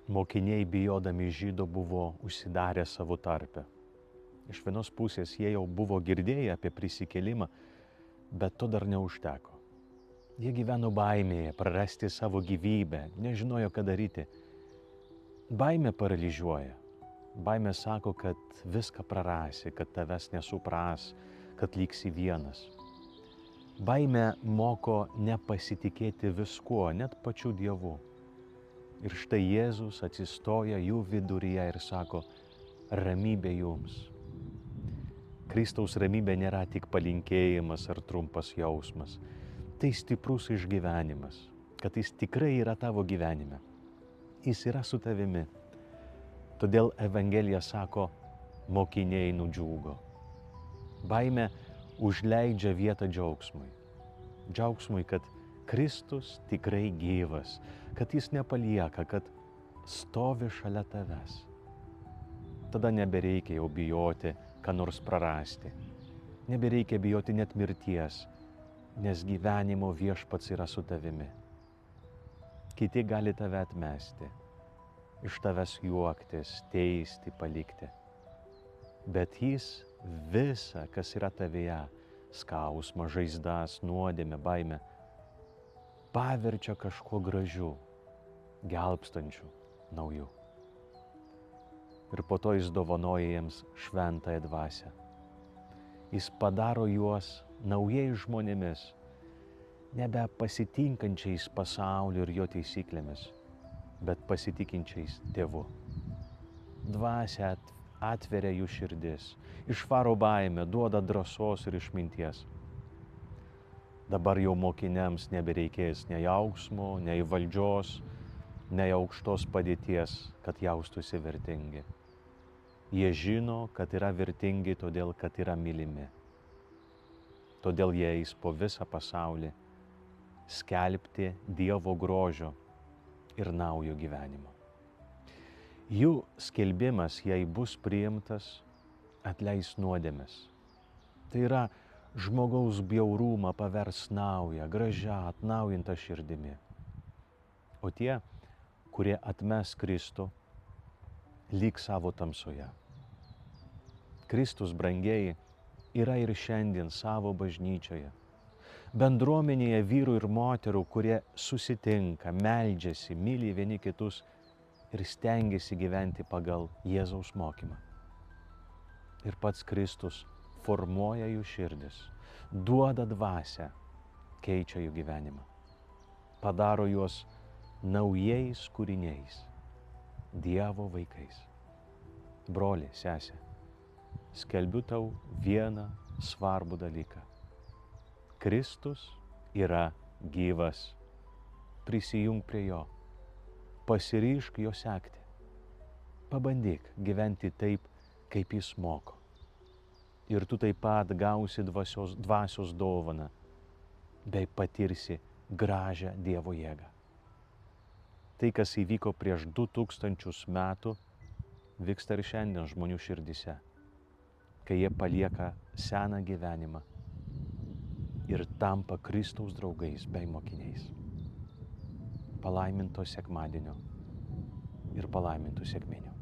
Mokiniai bijodami Žydų buvo užsidarę savo tarpe. Iš vienos pusės jie jau buvo girdėję apie prisikėlimą, bet to dar neužteko. Jie gyveno baimėje, prarasti savo gyvybę, nežinojo, ką daryti. Baimė paralyžiuoja. Baimė sako, kad viską prarasi, kad tavęs nesupras, kad liksi vienas. Baimė moko nepasitikėti viskuo, net pačiu Dievu. Ir štai Jėzus atsistoja jų viduryje ir sako, ramybė jums. Kristaus ramybė nėra tik palinkėjimas ar trumpas jausmas. Tai stiprus išgyvenimas, kad jis tikrai yra tavo gyvenime. Jis yra su tavimi. Todėl Evangelija sako, mokiniai nudžiugo. Baimė užleidžia vietą džiaugsmui. Džiaugsmui, kad Kristus tikrai gyvas, kad jis nepalieka, kad stovi šalia tavęs. Tada nebereikia jau bijoti, ką nors prarasti. Nebereikia bijoti net mirties, nes gyvenimo Viešpats yra su tavimi. Kiti gali tave atmesti, iš tavęs juoktis, teisti, palikti. Bet jis visa, kas yra tavyje, skausmą, žaizdas, nuodėmę, baimę, paverčia kažkuo gražiu, gelbstančiu, nauju. Ir po to jis dovanoja jiems šventąją dvasią. Jis padaro juos naujais žmonėmis, nebe pasitinkančiais pasauliu ir jo taisyklėmis, bet pasitikinčiais Tėvu. Dvasia atveria jų širdis, išvaro baimę, duoda drąsos ir išminties. Dabar jau mokiniams nebereikės nei auksmo, nei valdžios, nei aukštos padėties, kad jaustųsi vertingi. Jie žino, kad yra vertingi todėl, kad yra mylimi. Todėl jie eis po visą pasaulį skelbti Dievo grožio ir naujo gyvenimo. Jų skelbimas, jei bus priimtas, atleis nuodėmes. Tai yra žmogaus bjaurumą pavers naują, gražią, atnaujintą širdimi. O tie, kurie atmes Kristų, lyg savo tamsoje. Kristus, brangieji, yra ir šiandien savo bažnyčioje. Bendruomenėje vyrų ir moterų, kurie susitinka, meldžiasi, myli vieni kitus ir stengiasi gyventi pagal Jėzaus mokymą. Ir pats Kristus formuoja jų širdis, duoda dvasią, keičia jų gyvenimą, padaro juos naujais kūriniais, Dievo vaikais. Broli, sesė, skelbiu tau vieną svarbų dalyką. Kristus yra gyvas. Prisijung prie jo, pasiryžk jo sekti. Pabandyk gyventi taip, kaip jis moko. Ir tu taip pat gausi dvasios dovaną, bei patirsi gražią Dievo jėgą. Tai, kas įvyko prieš 2000 metų, vyksta ir šiandien žmonių širdise, kai jie palieka seną gyvenimą ir tampa Kristaus draugais bei mokiniais. Palaiminto sekmadienio ir palaimintų sekminių.